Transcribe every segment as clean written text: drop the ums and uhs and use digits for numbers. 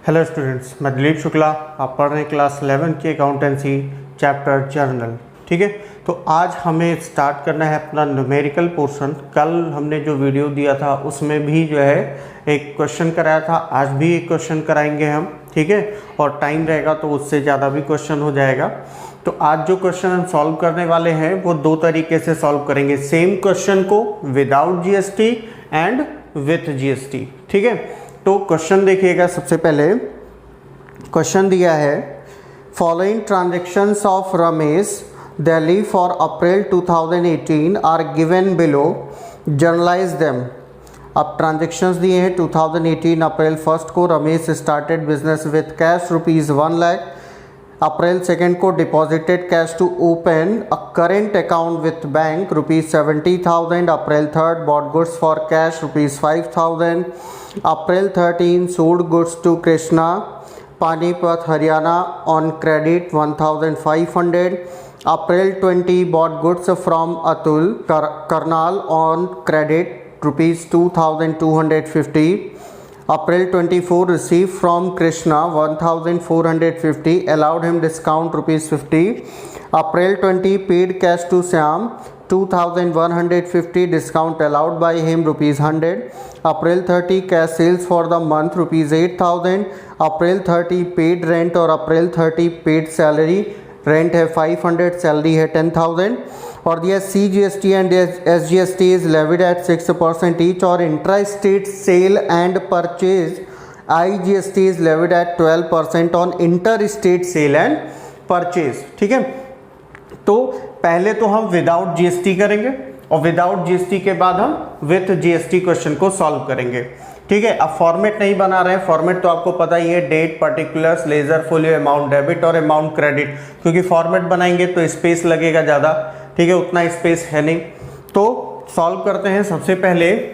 Hello students, मैं दिलीप शुक्ला। आप पढ़ रहे हैं क्लास 11 की अकाउंटेंसी चैप्टर जर्नल। ठीक है, तो आज हमें स्टार्ट करना है अपना न्यूमेरिकल पोर्शन। कल हमने जो वीडियो दिया था उसमें भी जो है एक क्वेश्चन कराया था, आज भी एक क्वेश्चन कराएंगे हम। ठीक है, और टाइम रहेगा तो उससे ज़्यादा भी क्वेश्चन हो जाएगा। तो आज जो क्वेश्चन हम सॉल्व करने वाले हैं वो दो तरीके से सॉल्व करेंगे, सेम क्वेश्चन को without GST and with GST. ठीक है, तो क्वेश्चन देखिएगा। सबसे पहले क्वेश्चन दिया है, following transactions of Ramesh Delhi for April 2018 are given below, journalise them. अब ट्रांजैक्शंस दिए हैं 2018 अप्रैल 1 को Ramesh started business with cash ₹1 lakh. April 2 को deposited cash to open a current account with bank ₹70,000। April 3 bought goods for cash ₹5,000। April 13 sold goods to Krishna, Panipat, Haryana on credit 1,500. April 20 bought goods from Atul, Karnal on credit ₹2,250. April 24 received from Krishna 1,450, allowed him discount ₹50. April 20 paid cash to Syam 2,150, discount allowed by him ₹100. April 30 cash sales for the month ₹8,000. April 30 paid rent और April 30 paid salary। Rent है 500, salary है 10,000। और दिया CGST and SGST is levied at 6% each, और intra state sale and purchase IGST is levied at 12% on inter state sale and purchase. ठीक है, तो पहले तो हम विदाउट जीएसटी करेंगे और विदाउट जीएसटी के बाद हम विथ जीएसटी क्वेश्चन को सॉल्व करेंगे। ठीक है, अब फॉर्मेट नहीं बना रहे हैं, फॉर्मेट तो आपको पता ही है, date, particulars, ledger, folio, amount debit और अमाउंट क्रेडिट। क्योंकि फॉर्मेट बनाएंगे तो स्पेस लगेगा ज़्यादा। ठीक है, उतना स्पेस है नहीं, तो सॉल्व करते हैं। सबसे पहले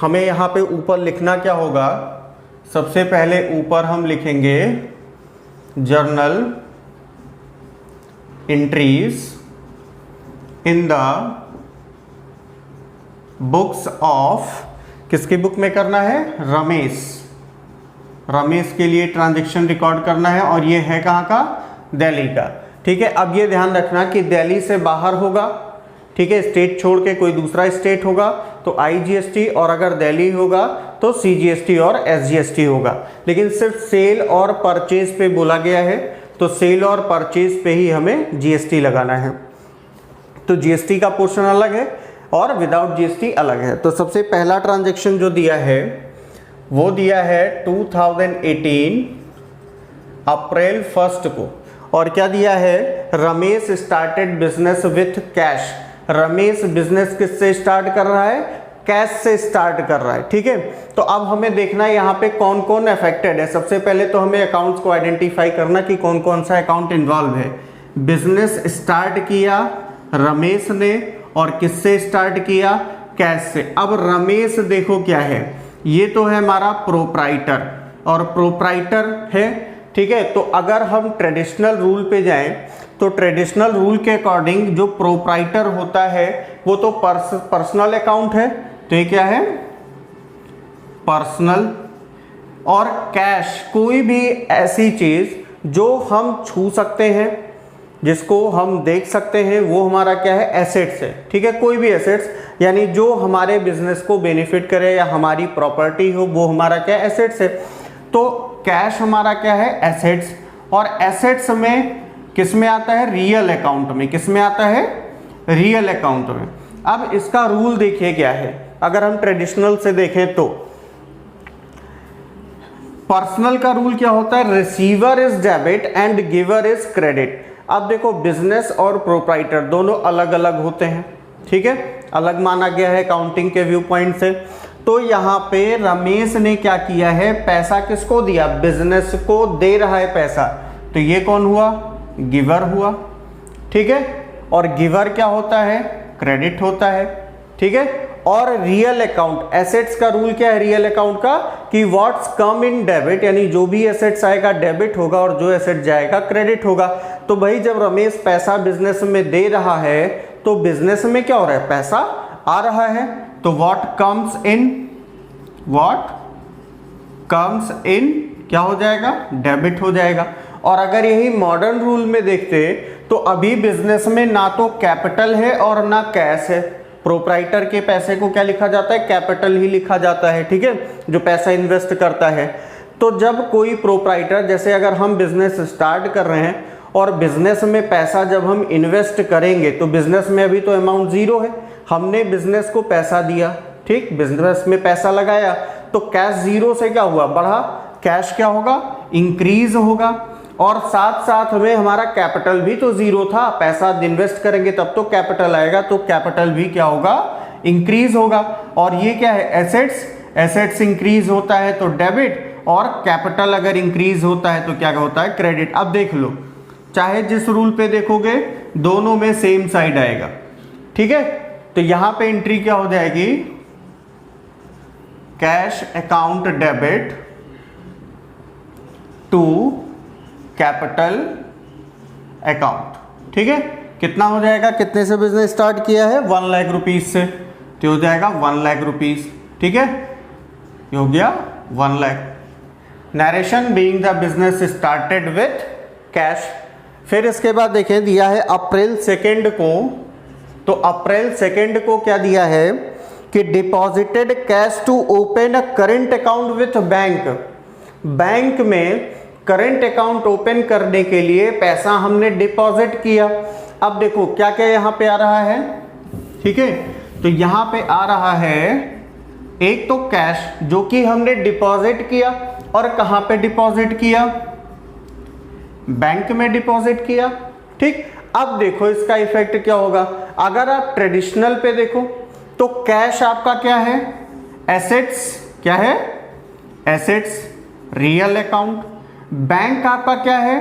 हमें यहाँ पे ऊपर लिखना क्या होगा, सबसे पहले ऊपर हम लिखेंगे journal entries in the books of, किसकी बुक में करना है, रमेश के लिए ट्रांजैक्शन रिकॉर्ड करना है, और ये है कहाँ का, दिल्ली का। ठीक है, अब ये ध्यान रखना कि दिल्ली से बाहर होगा। ठीक है, स्टेट छोड़ के कोई दूसरा स्टेट होगा तो IGST, और अगर दिल्ली होगा तो CGST और SGST होगा। लेकिन सिर्फ सेल और परचेज पे बोला गया है, तो सेल और परचेज पे ही हमें GST लगाना है। तो GST का पोर्शन अलग है और विदाउट जीएसटी अलग है। तो सबसे पहला ट्रांजैक्शन जो दिया है वो दिया है 2018 अप्रैल 1 को, और क्या दिया है, Ramesh started business with cash. Ramesh business किससे स्टार्ट कर रहा है, कैश से स्टार्ट कर रहा है। ठीक है, तो अब हमें देखना है यहाँ पे कौन कौन अफेक्टेड है। सबसे पहले तो हमें अकाउंट्स को आइडेंटिफाई करना कि कौन कौन सा अकाउंट इन्वॉल्व है। बिजनेस स्टार्ट किया रमेश ने, और किससे स्टार्ट किया, कैश से। अब रमेश देखो क्या है, ये तो है हमारा प्रोप्राइटर, और प्रोप्राइटर है। ठीक है, तो अगर हम ट्रेडिशनल रूल पे जाएं तो ट्रेडिशनल रूल के अकॉर्डिंग जो प्रोप्राइटर होता है वो तो पर्सनल अकाउंट है। तो ये क्या है, पर्सनल। और कैश कोई भी ऐसी चीज जो हम छू सकते हैं, जिसको हम देख सकते हैं, वो हमारा क्या है, एसेट्स है। ठीक है, कोई भी एसेट्स, यानी जो हमारे बिजनेस को बेनिफिट करे या हमारी प्रॉपर्टी हो, वो हमारा क्या, एसेट्स है। तो कैश हमारा क्या है, एसेट्स। और एसेट्स में किस में आता है, रियल अकाउंट में। किस में आता है, रियल अकाउंट में। अब इसका रूल देखिए क्या है, अगर हम ट्रेडिशनल से देखें तो पर्सनल का रूल क्या होता है, receiver is debit and giver is credit. अब देखो, बिजनेस और प्रोप्राइटर दोनों अलग अलग होते हैं। ठीक है, अलग माना गया है अकाउंटिंग के व्यू पॉइंट से। तो यहाँ पे रमेश ने क्या किया है, पैसा किसको दिया, बिजनेस को दे रहा है पैसा, तो ये कौन हुआ, गिवर हुआ। ठीक है, और गिवर क्या होता है, क्रेडिट होता है। ठीक है, और रियल अकाउंट, एसेट्स का रूल क्या है रियल अकाउंट का, कि व्हाट्स कम इन डेबिट, यानी जो भी एसेट्स आएगा डेबिट होगा और जो एसेट जाएगा क्रेडिट होगा। तो भाई जब रमेश पैसा बिजनेस में दे रहा है तो बिजनेस में क्या हो रहा है, पैसा आ रहा है। तो व्हाट कम्स इन क्या हो जाएगा, डेबिट हो जाएगा। और अगर यही मॉडर्न रूल में देखते तो अभी बिजनेस में ना तो कैपिटल है और ना कैश है। प्रोप्राइटर के पैसे को क्या लिखा जाता है, कैपिटल ही लिखा जाता है, ठीक है, जो पैसा इन्वेस्ट करता है। तो जब कोई प्रोप्राइटर, जैसे अगर हम बिजनेस स्टार्ट कर रहे हैं और बिजनेस में पैसा जब हम इन्वेस्ट करेंगे तो बिजनेस में अभी तो अमाउंट जीरो है, हमने बिजनेस को पैसा दिया, ठीक, बिजनेस में पैसा लगाया, तो कैश जीरो से क्या हुआ, बढ़ा, कैश क्या होगा, इंक्रीज होगा। और साथ साथ में हमारा कैपिटल भी तो जीरो था, पैसा इन्वेस्ट करेंगे तब तो कैपिटल आएगा, तो कैपिटल भी क्या होगा, इंक्रीज होगा। और ये क्या है, एसेट्स, एसेट्स इंक्रीज होता है तो डेबिट, और कैपिटल अगर इंक्रीज होता है तो क्या होता है, क्रेडिट। अब देख लो, चाहे जिस रूल पे देखोगे दोनों में सेम साइड आएगा, ठीक है। तो यहां पे एंट्री क्या हो जाएगी, cash account debit to capital account, ठीक है। कितना हो जाएगा, कितने से बिजनेस स्टार्ट किया है, 1 लाख रुपीज से, तो हो जाएगा 1 लाख रुपीज, ठीक है, ये हो गया 1 lakh. Narration being the business started with cash. फिर इसके बाद देखें, दिया है अप्रैल 2 को, तो अप्रैल 2 को क्या दिया है कि deposited cash to open a current account with bank. Bank में करंट अकाउंट ओपन करने के लिए पैसा हमने डिपॉजिट किया। अब देखो क्या क्या यहां पे आ रहा है, ठीक है, तो यहां पे आ रहा है एक तो कैश जो कि हमने डिपॉजिट किया, और कहां पे डिपॉजिट किया, बैंक में डिपॉजिट किया, ठीक। अब देखो इसका इफेक्ट क्या होगा, अगर आप ट्रेडिशनल पे देखो तो कैश आपका क्या है, एसेट्स, क्या है, एसेट्स, रियल अकाउंट। बैंक आपका क्या है,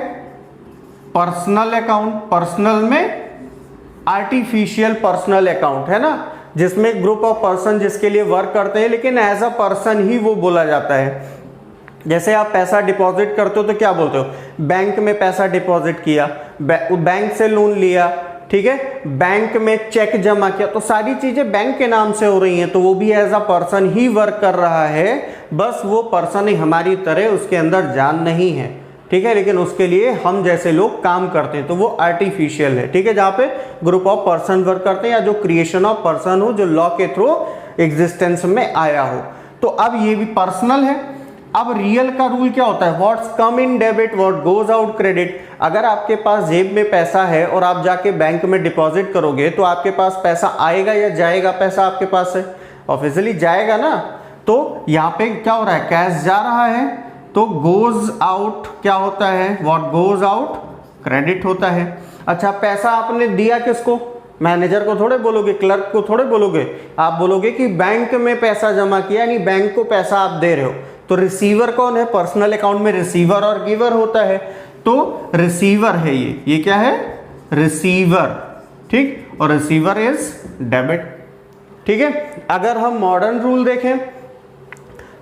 पर्सनल अकाउंट, पर्सनल में आर्टिफिशियल पर्सनल अकाउंट है ना, जिसमें ग्रुप ऑफ पर्सन जिसके लिए वर्क करते हैं, लेकिन एज अ पर्सन ही वो बोला जाता है। जैसे आप पैसा डिपॉजिट करते हो तो क्या बोलते हो, बैंक में पैसा डिपॉजिट किया, बैंक से लोन लिया, ठीक है, बैंक में चेक जमा किया, तो सारी चीजें बैंक के नाम से हो रही हैं, तो वो भी एज अ पर्सन ही वर्क कर रहा है, बस वो पर्सन ही हमारी तरह, उसके अंदर जान नहीं है, ठीक है, लेकिन उसके लिए हम जैसे लोग काम करते हैं, तो वो आर्टिफिशियल है, ठीक है, जहाँ पे ग्रुप ऑफ पर्सन वर्क करते हैं या जो क्रिएशन ऑफ पर्सन हो, जो लॉ के थ्रू एग्जिस्टेंस में आया हो। तो अब ये भी पर्सनल है। अब रियल का रूल क्या होता है, what's come in debit what goes out credit. अगर आपके पास जेब में पैसा है और आप जाके बैंक में डिपॉजिट करोगे तो आपके पास पैसा आएगा या जाएगा, पैसा आपके पास है, ऑब्वियसली जाएगा ना। तो यहाँ पे क्या हो रहा है, कैश जा रहा है, तो गोज आउट क्या होता है, व्हाट गोज आउट क्रेडिट होता है। अच्छा, पैसा आपने दिया किसको, मैनेजर को थोड़े बोलोगे, क्लर्क को थोड़े बोलोगे, आप बोलोगे कि बैंक में पैसा जमा किया, यानी बैंक को पैसा आप दे रहे हो। तो रिसीवर कौन है, पर्सनल अकाउंट में रिसीवर और गिवर होता है, तो रिसीवर है ये क्या है, रिसीवर, ठीक, और रिसीवर इज डेबिट, ठीक है। अगर हम मॉडर्न रूल देखें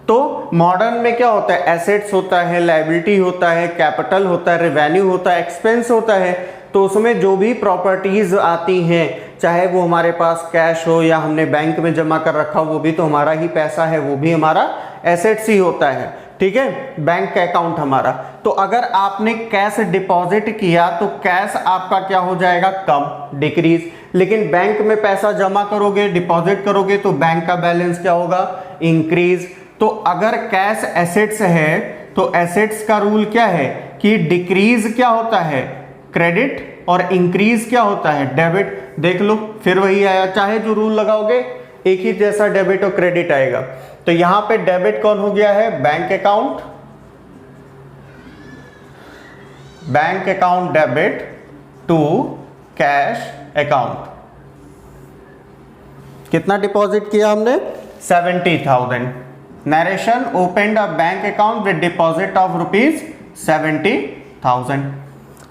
तो मॉडर्न में क्या होता है, एसेट्स होता है, लायबिलिटी होता है, कैपिटल होता है, रेवेन्यू होता है, एक्सपेंस होता है। तो उसमें जो भी प्रॉपर्टीज आती हैं, चाहे वो हमारे पास कैश हो या हमने बैंक में जमा कर रखा हो, वो भी तो हमारा ही पैसा है, वो भी हमारा एसेट्स ही होता है, ठीक है, बैंक का अकाउंट हमारा। तो अगर आपने कैश डिपॉजिट किया तो कैश आपका क्या हो जाएगा, कम, डिक्रीज। लेकिन बैंक में पैसा जमा करोगे, डिपॉजिट करोगे, तो बैंक का बैलेंस क्या होगा, इंक्रीज। तो अगर कैश एसेट्स है तो एसेट्स का रूल क्या है कि डिक्रीज क्या होता है, क्रेडिट, और इंक्रीज क्या होता है, डेबिट। देख लो फिर वही आया, चाहे जो रूल लगाओगे एक ही जैसा डेबिट और क्रेडिट आएगा। तो यहां पे डेबिट कौन हो गया है, bank account, bank account debit to cash account. कितना डिपॉजिट किया हमने, 70,000। Narration opened a bank account with deposit of ₹70,000।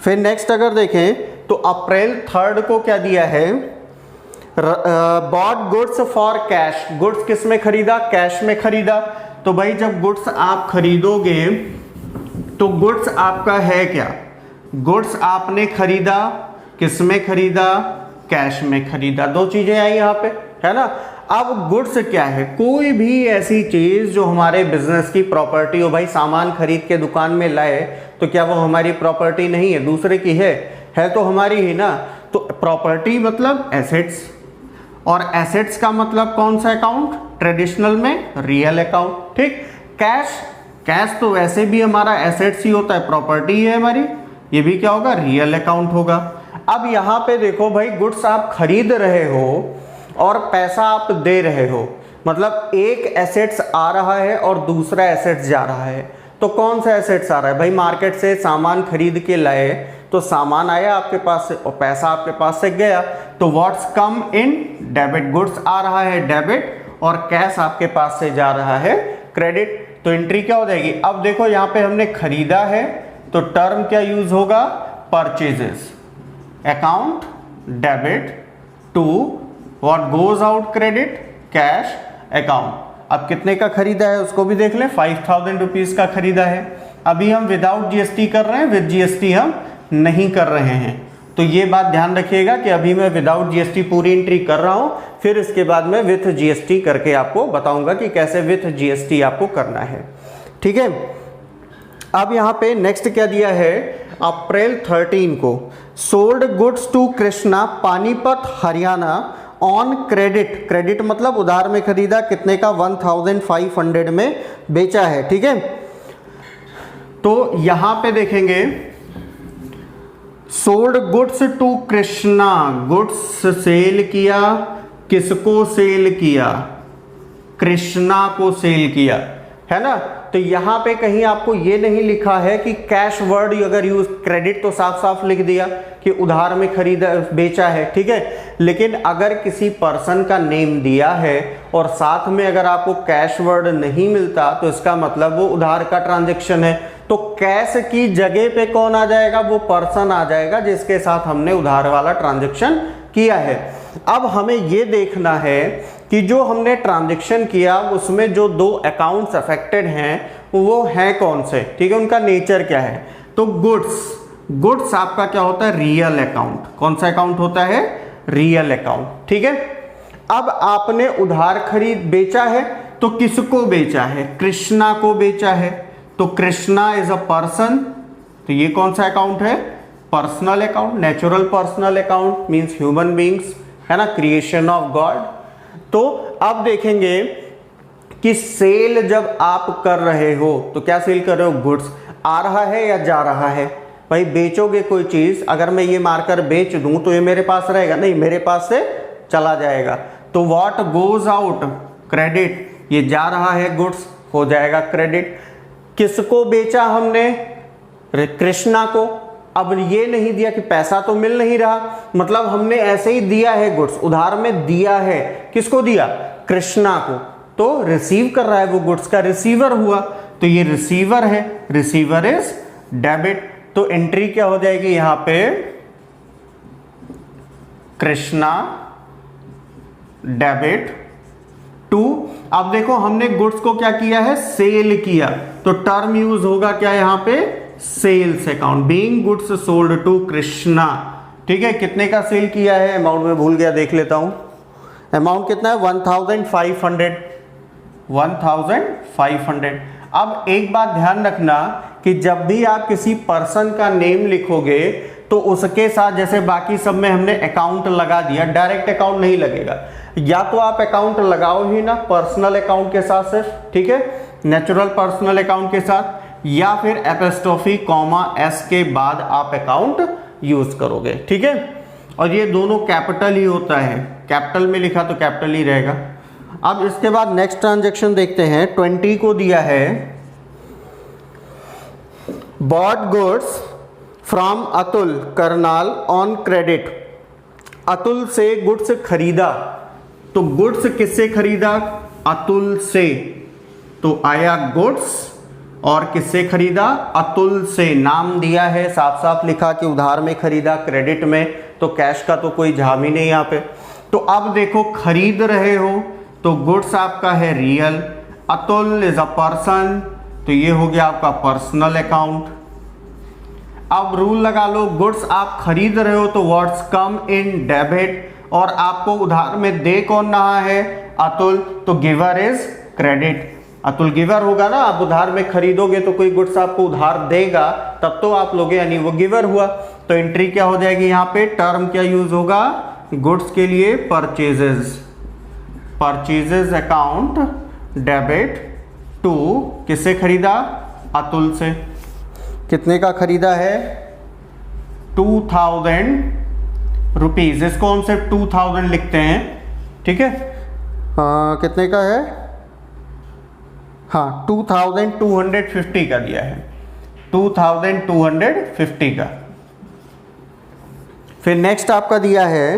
फिर नेक्स्ट अगर देखें तो अप्रैल 3 को क्या दिया है, bot goods for cash. Goods किस में खरीदा, कैश में खरीदा। तो भाई जब गुड्स आप खरीदोगे तो गुड्स आपका है क्या, गुड्स आपने खरीदा, किस में खरीदा, कैश में खरीदा। दो चीजें आई यहाँ पे, है ना। अब गुड्स क्या है? कोई भी ऐसी चीज जो हमारे बिजनेस की प्रॉपर्टी हो। भाई सामान खरीद के दुकान में लाए तो क्या वो हमारी प्रॉपर्टी नहीं है? दूसरे की है तो हमारी ही ना। तो प्रॉपर्टी मतलब एसेट्स, और एसेट्स का मतलब कौन सा अकाउंट? ट्रेडिशनल में रियल अकाउंट। ठीक। कैश तो वैसे भी हमारा एसेट्स ही होता है, प्रॉपर्टी ही है हमारी, ये भी क्या होगा? रियल अकाउंट होगा। अब यहां पे देखो भाई, गुड्स आप खरीद रहे हो और पैसा आप दे रहे हो, मतलब एक एसेट्स आ रहा है और दूसरा एसेट्स जा रहा है। तो कौन सा एसेट्स आ रहा है? भाई मार्केट से सामान खरीद के लाए तो सामान आया आपके पास से और पैसा आपके पास से गया, तो what's come in debit? Goods आ रहा है डेबिट और कैश आपके पास से जा रहा है क्रेडिट। तो एंट्री क्या हो जाएगी? अब देखो यहाँ पे हमने खरीदा है तो टर्म क्या यूज होगा? Purchases. Account debit to what goes out? Credit. Cash account. अब कितने का खरीदा है उसको भी देख लें। 5000 रुपीज का खरीदा है। अभी हम विदाउट जीएसटी कर रहे हैं, विद जीएसटी हम नहीं कर रहे हैं। तो ये बात ध्यान रखिएगा कि अभी मैं विदाउट जीएसटी पूरी एंट्री कर रहा हूं, फिर इसके बाद मैं विथ जीएसटी करके आपको बताऊंगा कि कैसे विथ जीएसटी आपको करना है। ठीक है। अब यहां पे नेक्स्ट क्या दिया है? अप्रैल 13 को sold goods to Krishna Panipat Haryana on credit. Credit मतलब उधार में खरीदा, कितने का? 1500 में बेचा है। ठीक है। तो यहां पे देखेंगे sold goods to Krishna, goods sale किया, किसको सेल किया? कृष्णा को सेल किया, है ना। तो यहां पे कहीं आपको ये नहीं लिखा है कि कैश वर्ड अगर यूज, क्रेडिट तो साफ साफ लिख दिया कि उधार में खरीदा बेचा है। ठीक है। लेकिन अगर किसी पर्सन का नेम दिया है और साथ में अगर आपको कैश वर्ड नहीं मिलता तो इसका मतलब वो उधार का ट्रांजैक्शन है। तो कैश की जगह पे कौन आ जाएगा? वो पर्सन आ जाएगा जिसके साथ हमने उधार वाला ट्रांजैक्शन किया है। अब हमें ये देखना है कि जो हमने ट्रांजैक्शन किया उसमें जो दो अकाउंट्स अफेक्टेड हैं वो हैं कौन से? ठीक है। उनका नेचर क्या है? तो गुड्स आपका क्या होता है? Real account. कौन सा अकाउंट होता है? Real account. ठीक है। अब आपने उधार खरीद बेचा है तो किसको बेचा है? कृष्णा को बेचा है। तो कृष्णा इज अ पर्सन, तो ये कौन सा अकाउंट है? Personal account. Natural personal account means human beings, है ना, क्रिएशन ऑफ गॉड। तो अब देखेंगे कि सेल जब आप कर रहे हो तो क्या सेल कर रहे हो? गुड्स। आ रहा है या जा रहा है? भाई बेचोगे कोई चीज, अगर मैं ये मारकर बेच दूं तो ये मेरे पास रहेगा? नहीं, मेरे पास से चला जाएगा। तो व्हाट गोज आउट? क्रेडिट। ये जा रहा है गुड्स, हो जाएगा क्रेडिट। किसको बेचा हमने? कृष्णा को। अब ये नहीं दिया कि पैसा तो मिल नहीं रहा, मतलब हमने ऐसे ही दिया है गुड्स, उधार में दिया है। किसको दिया? कृष्णा को। तो रिसीव कर रहा है वो गुड्स का रिसीवर हुआ, तो ये रिसीवर है, रिसीवर इज डेबिट। तो एंट्री क्या हो जाएगी यहां पे? Krishna debit to. अब देखो हमने गुड्स को क्या किया है? सेल किया, तो टर्म यूज होगा क्या यहां पे? Sales account. Being goods sold to Krishna. ठीक है। कितने का सेल किया है? अमाउंट में भूल गया, देख लेता हूं। अमाउंट कितना है? 1500। 1500। अब एक बात ध्यान रखना कि जब भी आप किसी पर्सन का नेम लिखोगे तो उसके साथ, जैसे बाकी सब में हमने अकाउंट लगा दिया, डायरेक्ट अकाउंट नहीं लगेगा। या तो आप अकाउंट लगाओ ही ना पर्सनल अकाउंट के साथ सिर्फ, ठीक है, नेचुरल पर्सनल अकाउंट के साथ, या फिर एपोस्ट्रोफी कॉमा एस के बाद आप अकाउंट यूज करोगे। ठीक है। और ये दोनों कैपिटल ही होता है, कैपिटल में लिखा तो कैपिटल ही रहेगा। अब इसके बाद नेक्स्ट ट्रांजैक्शन देखते हैं। 20 को दिया है bought goods from Atul Karnal on credit. Atul से गुड्स खरीदा, तो गुड्स किससे खरीदा? अतुल से। तो आया गुड्स और किससे खरीदा? अतुल से। नाम दिया है, साफ साफ लिखा कि उधार में खरीदा, क्रेडिट में, तो कैश का तो कोई झाम ही नहीं यहाँ पे। तो अब देखो खरीद रहे हो तो गुड्स आपका है real, Atul is a person, तो ये हो गया आपका पर्सनल अकाउंट। अब रूल लगा लो, गुड्स आप खरीद रहे हो तो व्हाट्स कम इन डेबिट, और आपको उधार में दे कौन रहा है? अतुल, तो giver is credit. Atul giver होगा ना, आप उधार में खरीदोगे तो कोई गुड्स आपको उधार देगा तब तो आप लोगे, यानी वो गिवर हुआ। तो एंट्री क्या हो जाएगी यहाँ पे, टर्म क्या यूज होगा गुड्स के लिए, purchases, purchases account debit to, किससे खरीदा, अतुल से। कितने का खरीदा है, 2000 रुपीज, इसको हम सिर्फ 2000 लिखते हैं, ठीक है। कितने का है, हाँ 2250 का दिया है, 2250 का। फिर नेक्स्ट आपका दिया है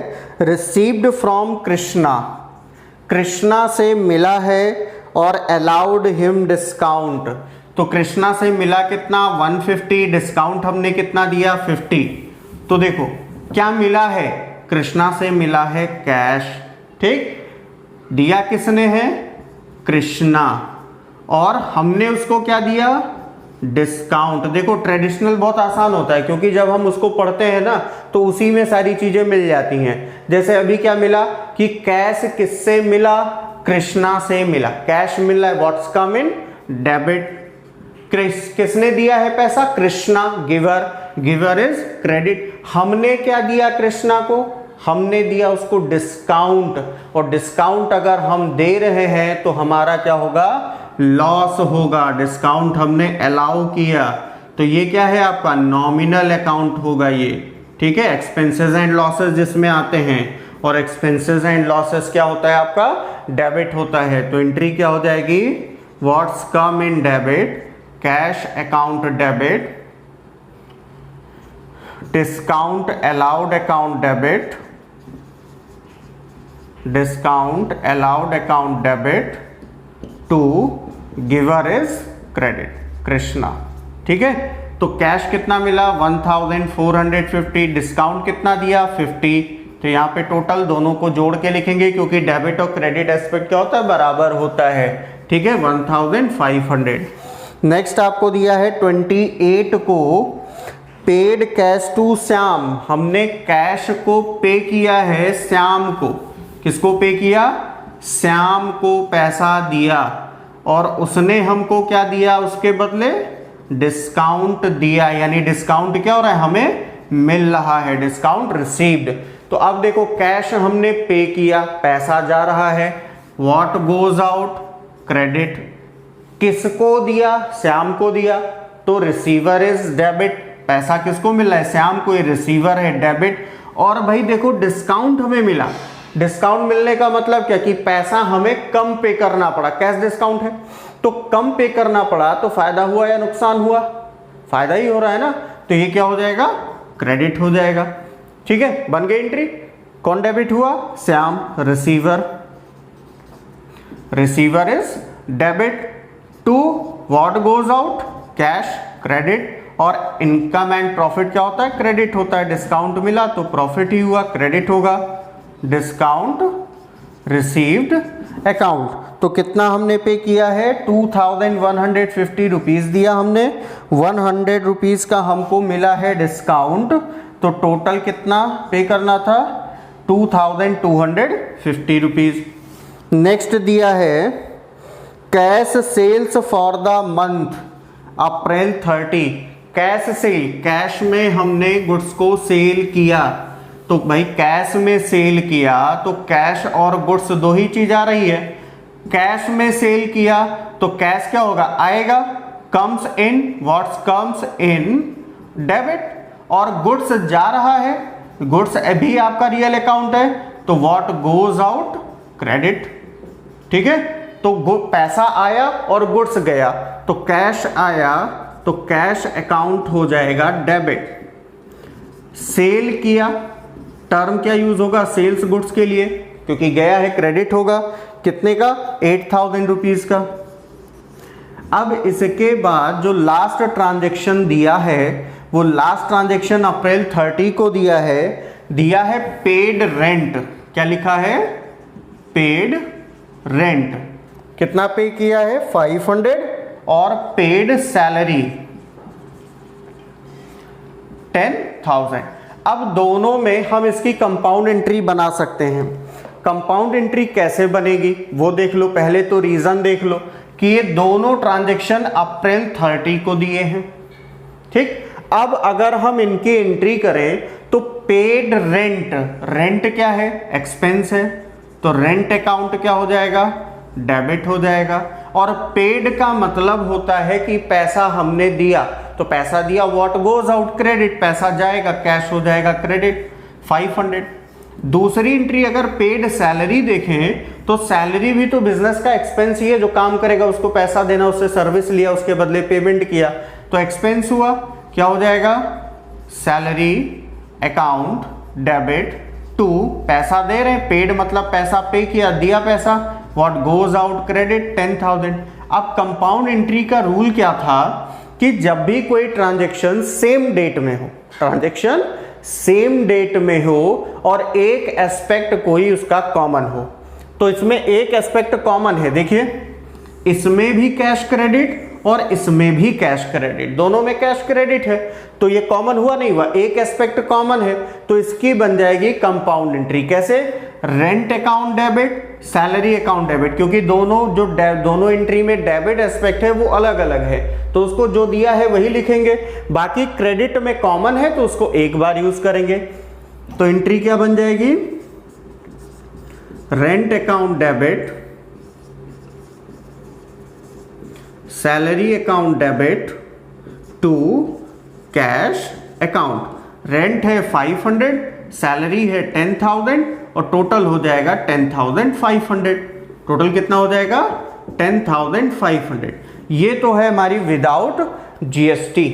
रिसीव्ड फ्रॉम कृष्णा, कृष्णा से मिला है और अलाउड हिम डिस्काउंट। तो कृष्णा से मिला कितना, 150, डिस्काउंट हमने कितना दिया, 50। तो देखो क्या मिला है, कृष्णा से मिला है कैश, ठीक, दिया किसने है, कृष्णा, और हमने उसको क्या दिया, डिस्काउंट। देखो ट्रेडिशनल बहुत आसान होता है क्योंकि जब हम उसको पढ़ते हैं ना तो उसी में सारी चीजें मिल जाती हैं। जैसे अभी क्या मिला कि कैश किससे मिला, कृष्णा से मिला, कैश मिला है, व्हाट्स कम इन डेबिट। किसने दिया है पैसा, Krishna, giver, giver is credit. हमने क्या दिया कृष्णा को, हमने दिया उसको डिस्काउंट, और डिस्काउंट अगर हम दे रहे हैं तो हमारा क्या होगा, लॉस होगा। डिस्काउंट हमने अलाउ किया तो ये क्या है आपका, नॉमिनल अकाउंट होगा ये, ठीक है। एक्सपेंसेस एंड लॉसेस जिसमें आते हैं, और एक्सपेंसेस एंड लॉसेस क्या होता है आपका, डेबिट होता है। तो एंट्री क्या हो जाएगी, what's come in debit, cash account debit, discount allowed account debit, discount allowed account debit to giver is credit, Krishna, ठीक है। तो कैश कितना मिला 1450, डिस्काउंट कितना दिया 50। तो यहाँ पे टोटल दोनों को जोड़ के लिखेंगे क्योंकि डेबिट और क्रेडिट एस्पेक्ट क्या होता है, बराबर होता है, ठीक है, 1500। नेक्स्ट आपको दिया है 28 को पेड कैश टू श्याम, हमने कैश को पे किया है श्याम को। किसको पे किया, श्याम को पैसा दिया, और उसने हमको क्या दिया उसके बदले, डिस्काउंट दिया, यानी डिस्काउंट क्या हो रहा है, हमें मिल रहा है, डिस्काउंट रिसीव्ड। तो अब देखो कैश हमने पे किया, पैसा जा रहा है, व्हाट गोज आउट, क्रेडिट। किसको दिया, श्याम को दिया, तो रिसीवर इज डेबिट, पैसा किसको मिल रहा है, श्याम को, ये रिसीवर है, डेबिट। और भाई देखो डिस्काउंट हमें मिला, डिस्काउंट मिलने का मतलब क्या कि पैसा हमें कम पे करना पड़ा, कैश डिस्काउंट है तो कम पे करना पड़ा, तो फायदा हुआ या नुकसान हुआ, फायदा ही हो रहा है ना। तो ये क्या हो जाएगा, क्रेडिट हो जाएगा, ठीक है। बन गई एंट्री, कौन डेबिट हुआ, Shyam, receiver, receiver is debit to what goes out, cash, credit. और इनकम एंड प्रॉफिट क्या होता है, क्रेडिट होता है, डिस्काउंट मिला तो प्रॉफिट ही हुआ, क्रेडिट होगा, डिस्काउंट रिसीव्ड अकाउंट। तो कितना हमने पे किया है, 2150 रुपीज दिया हमने, 100 रुपीज का हमको मिला है डिस्काउंट, तो टोटल कितना पे करना था, 2250 रुपीज। नेक्स्ट दिया है cash sales for the month April 30, cash sale, cash में हमने गुड्स को सेल किया। तो भाई कैश में सेल किया तो कैश और गुड्स दो ही चीज आ रही है, कैश में सेल किया तो कैश क्या होगा, आएगा, comes in, what's comes in debit, और गुड्स जा रहा है, गुड्स अभी आपका रियल अकाउंट है, तो व्हाट गोज आउट, क्रेडिट, ठीक है। तो पैसा आया और गुड्स गया, तो कैश आया तो कैश अकाउंट हो जाएगा डेबिट। सेल किया, टर्म क्या यूज होगा, सेल्स गुड्स के लिए, क्योंकि गया है, क्रेडिट होगा, कितने का, 8000 रुपीज का। अब इसके बाद जो लास्ट ट्रांजैक्शन दिया है, वो लास्ट ट्रांजैक्शन अप्रैल 30 को दिया है पेड रेंट। क्या लिखा है, पेड रेंट, कितना पे किया है 500, और पेड सैलरी 10,000। अब दोनों में हम इसकी कंपाउंड एंट्री बना सकते हैं। कंपाउंड एंट्री कैसे बनेगी वो देख लो। पहले तो रीजन देख लो कि ये दोनों ट्रांजैक्शन अप्रैल 30 को दिए हैं, ठीक। अब अगर हम इनकी एंट्री करें तो पेड रेंट, रेंट क्या है, एक्सपेंस है, तो रेंट अकाउंट क्या हो जाएगा, डेबिट हो जाएगा। और पेड का मतलब होता है कि पैसा हमने दिया, तो पैसा दिया, व्हाट गोज आउट क्रेडिट, पैसा जाएगा, कैश हो जाएगा क्रेडिट 500। दूसरी एंट्री अगर पेड सैलरी देखें तो सैलरी भी तो बिजनेस का एक्सपेंस ही है, जो काम करेगा उसको पैसा देना, उससे सर्विस लिया, उसके बदले पेमेंट किया, तो एक्सपेंस हुआ, क्या हो जाएगा, सैलरी अकाउंट डेबिट टू, पैसा दे रहे हैं, पेड मतलब पैसा पे किया, दिया पैसा, व्हाट गोज आउट क्रेडिट 10,000। अब कंपाउंड एंट्री का रूल क्या था कि जब भी कोई ट्रांजैक्शन सेम डेट में हो, ट्रांजैक्शन सेम डेट में हो और एक एस्पेक्ट कोई उसका कॉमन हो, तो इसमें एक एस्पेक्ट कॉमन है, देखिए इसमें भी कैश क्रेडिट और इसमें भी कैश क्रेडिट, दोनों में कैश क्रेडिट है, तो ये कॉमन हुआ नहीं हुआ, एक एस्पेक्ट कॉमन है, तो इसकी बन जाएगी कंपाउंड एंट्री। कैसे, rent account debit, salary account debit, क्योंकि दोनों एंट्री में डेबिट एस्पेक्ट है वो अलग अलग है, तो उसको जो दिया है वही लिखेंगे, बाकी क्रेडिट में कॉमन है तो उसको एक बार यूज करेंगे। तो एंट्री क्या बन जाएगी, rent account debit, salary account debit to cash account. Rent है 500, सैलरी है 10,000 और टोटल हो जाएगा 10,500। टोटल कितना हो जाएगा, 10,500। ये तो है हमारी विदाउट जीएसटी,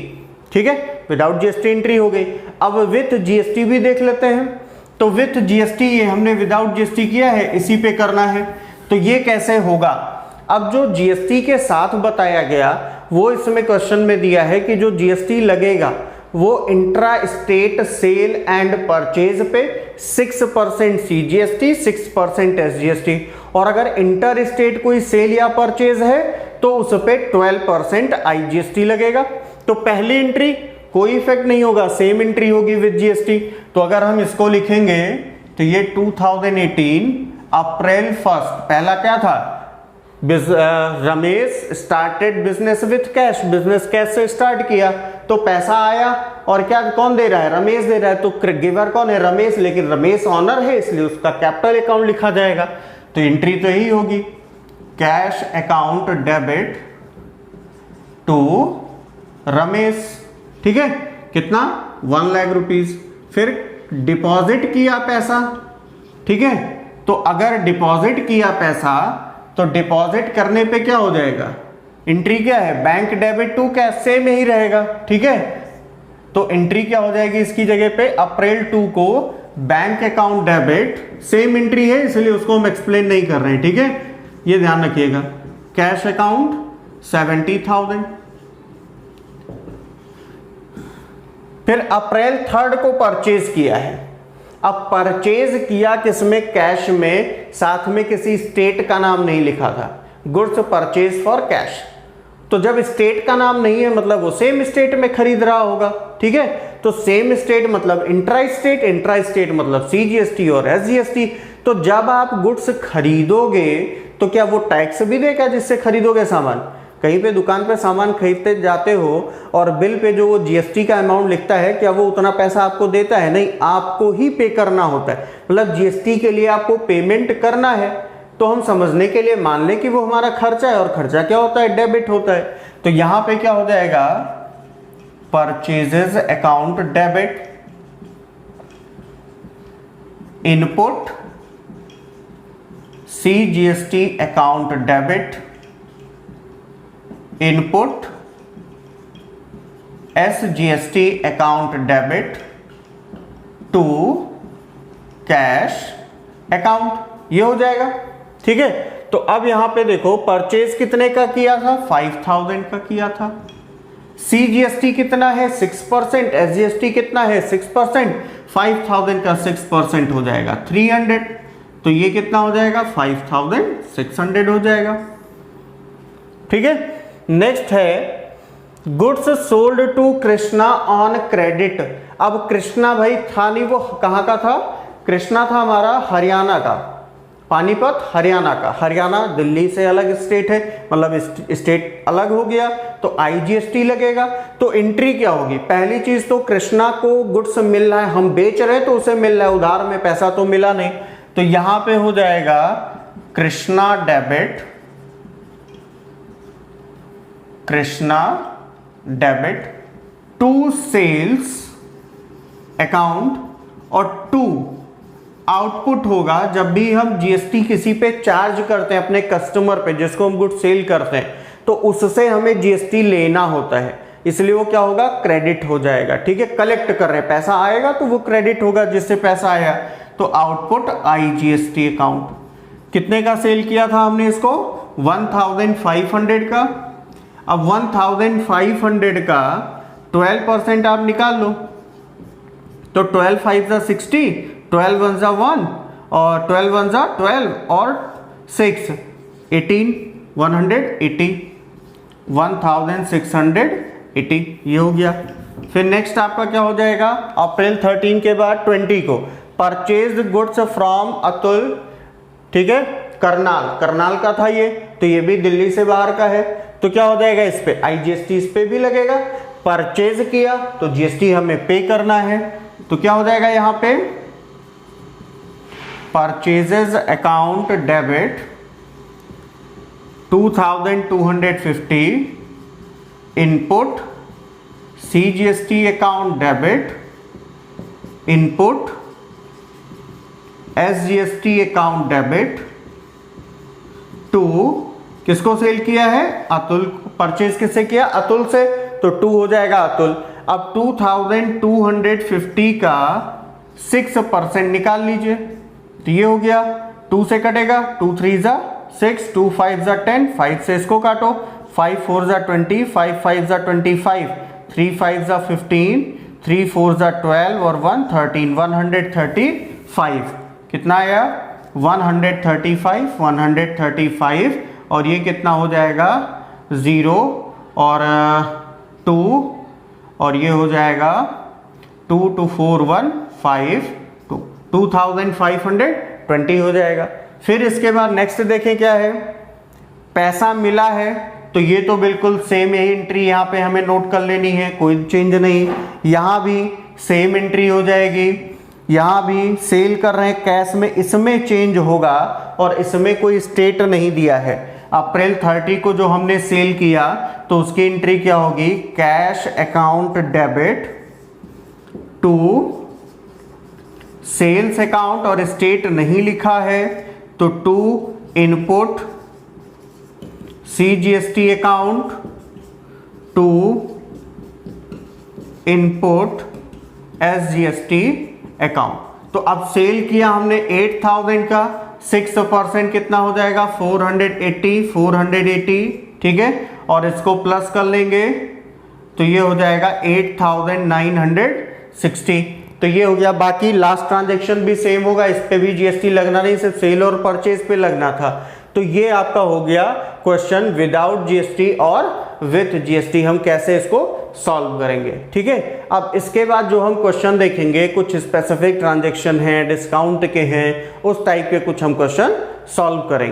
ठीक है, विदाउट जीएसटी एंट्री हो गई। अब विथ जीएसटी भी देख लेते हैं, तो विथ जीएसटी ये हमने विदाउट जीएसटी किया है, इसी पे करना है, तो ये कैसे होगा। अब जो जीएसटी के साथ बताया गया वो इसमें क्वेश्चन में दिया है कि जो जीएसटी लगेगा वो intra state sale and purchase पे 6% सीजीएसटी, 6% एसजीएसटी, और अगर इंटर स्टेट कोई सेल या परचेज है तो उस पे 12% आईजीएसटी लगेगा। तो पहली एंट्री कोई इफेक्ट नहीं होगा, सेम एंट्री होगी विद जीएसटी। तो अगर हम इसको लिखेंगे तो ये 2018 अप्रैल 1, पहला क्या था, Ramesh started business with cash, business cash से स्टार्ट किया, तो पैसा आया और क्या कौन दे रहा है, रमेश दे रहा है, तो गिवर कौन है, रमेश, लेकिन रमेश ऑनर है इसलिए उसका कैपिटल अकाउंट लिखा जाएगा, तो एंट्री तो यही होगी, cash account debit to Ramesh, ठीक है, कितना 1 लाख रुपीज। फिर डिपॉजिट किया पैसा, ठीक है, तो अगर डिपॉजिट किया पैसा तो डिपॉजिट करने पे क्या हो जाएगा, एंट्री क्या है, bank debit to cash, same ही रहेगा, ठीक है। तो एंट्री क्या हो जाएगी इसकी जगह पे, अप्रैल 2 को bank account debit, same entry है इसलिए उसको हम एक्सप्लेन नहीं कर रहे हैं, ठीक है, ये ध्यान रखिएगा। Cash account 70,000। फिर अप्रैल 3 को परचेज किया है। अब परचेज किया किसमें, कैश में, साथ में किसी स्टेट का नाम नहीं लिखा था, गुड्स परचेज फॉर कैश। तो जब स्टेट का नाम नहीं है मतलब वो सेम स्टेट में खरीद रहा होगा, ठीक है, तो सेम स्टेट मतलब इंट्रा स्टेट, इंट्रा स्टेट मतलब सीजीएसटी और एसजीएसटी। तो जब आप गुड्स खरीदोगे तो क्या वो टैक्स भी देगा जिससे खरीदोगे सामान, कहीं पे दुकान पे सामान खरीदते जाते हो और बिल पे जो वो जीएसटी का अमाउंट लिखता है क्या वो उतना पैसा आपको देता है, नहीं, आपको ही पे करना होता है, मतलब जीएसटी के लिए आपको पेमेंट करना है। तो हम समझने के लिए मान लें कि वो हमारा खर्चा है, और खर्चा क्या होता है, डेबिट होता है, तो यहां पे क्या हो जाएगा, purchases account debit, input CGST account debit, input SGST account debit to cash account, ये हो जाएगा, ठीक है। तो अब यहां पे देखो परचेज कितने का किया था, 5,000 का किया था, सीजीएसटी कितना है 6%, एसजीएसटी कितना है 6%, 5,000 का 6% हो जाएगा 300, तो ये कितना हो जाएगा 5,600 हो जाएगा, ठीक है। नेक्स्ट है goods sold to Krishna on credit. अब कृष्णा भाई था नहीं, वो कहां का था, कृष्णा था हमारा हरियाणा का, पानीपत हरियाणा का, हरियाणा दिल्ली से अलग स्टेट है, मतलब स्टेट अलग हो गया तो IGST लगेगा। तो एंट्री क्या होगी, पहली चीज तो कृष्णा को गुड्स मिल रहा है, हम बेच रहे हैं तो उसे मिल रहा है, उधार में पैसा तो मिला नहीं, तो यहां पे हो जाएगा Krishna debit, Krishna debit to sales account, और टू आउटपुट होगा जब भी हम GST किसी पे चार्ज करते हैं अपने कस्टमर पे, जिसको हम गुड सेल करते हैं, तो उससे हमें GST लेना होता है, इसलिए वो क्या होगा, क्रेडिट हो जाएगा। ठीक है, कलेक्ट कर रहे हैं, पैसा आएगा तो वो क्रेडिट होगा जिससे पैसा आया, तो आउटपुट IGST अकाउंट। कितने का सेल किया था हमने इसको, 1500 का। अब 1500 का 12% आप निकाल लो, तो 12 5 जा 60, 12 1 जा 1 और 12 1 जा 12 और 6 18, 180, 1680 ये हो गया। फिर नेक्स्ट आपका क्या हो जाएगा, अप्रैल 13 के बाद 20 को परचेज गुड्स फ्रॉम अतुल, ठीक है, करनाल, करनाल का था ये, तो ये भी दिल्ली से बाहर का है, तो क्या हो जाएगा, इस पे IGST इस पे भी लगेगा। परचेज किया तो GST हमें पे करना है, तो क्या हो जाएगा यहां पे, purchases account debit 2250, input CGST account debit, input SGST account debit to, किसको सेल किया है, अतुल, परचेज किससे किया, अतुल से, तो 2 हो जाएगा अतुल। अब 2250 का 6% निकाल लीजिए, तो ये हो गया, 2 से कटेगा, 2 3 जा 6, 2 5 जा 10, 5 से इसको काटो, 5 4 जा 20, 5 5 जा 25, 3 5 जा 15, 3 4 जा 12 और 1 13, 135, कितना आया, 135, और ये कितना हो जाएगा 0 और 2, और ये हो जाएगा 2 2 4 1 5 2, 2520 हो जाएगा। फिर इसके बाद नेक्स्ट देखें क्या है, पैसा मिला है, तो ये तो बिल्कुल सेम यही एंट्री यहाँ पे हमें नोट कर लेनी है, कोई चेंज नहीं, यहाँ भी सेम एंट्री हो जाएगी, यहाँ भी सेल कर रहे हैं कैश में, इसमें चेंज होगा और इसमें कोई स्टेट नहीं दिया है। अप्रैल 30 को जो हमने सेल किया तो उसकी एंट्री क्या होगी, cash account debit to sales account, और स्टेट नहीं लिखा है तो to input CGST account, to input SGST account. तो अब सेल किया हमने 8000 का, 6% कितना हो जाएगा, 480, ठीक है, और इसको प्लस कर लेंगे तो ये हो जाएगा 8960, तो ये हो गया। बाकी लास्ट ट्रांजेक्शन भी सेम होगा, इस पे भी GST लगना नहीं, सिर्फ सेल और परचेज पे लगना था। तो ये आपका हो गया क्वेश्चन विदाउट GST और विथ GST, हम कैसे इसको सॉल्व करेंगे। ठीक है, अब इसके बाद जो हम क्वेश्चन देखेंगे कुछ स्पेसिफिक ट्रांजैक्शन हैं, डिस्काउंट के हैं, उस टाइप के कुछ हम क्वेश्चन सॉल्व करेंगे।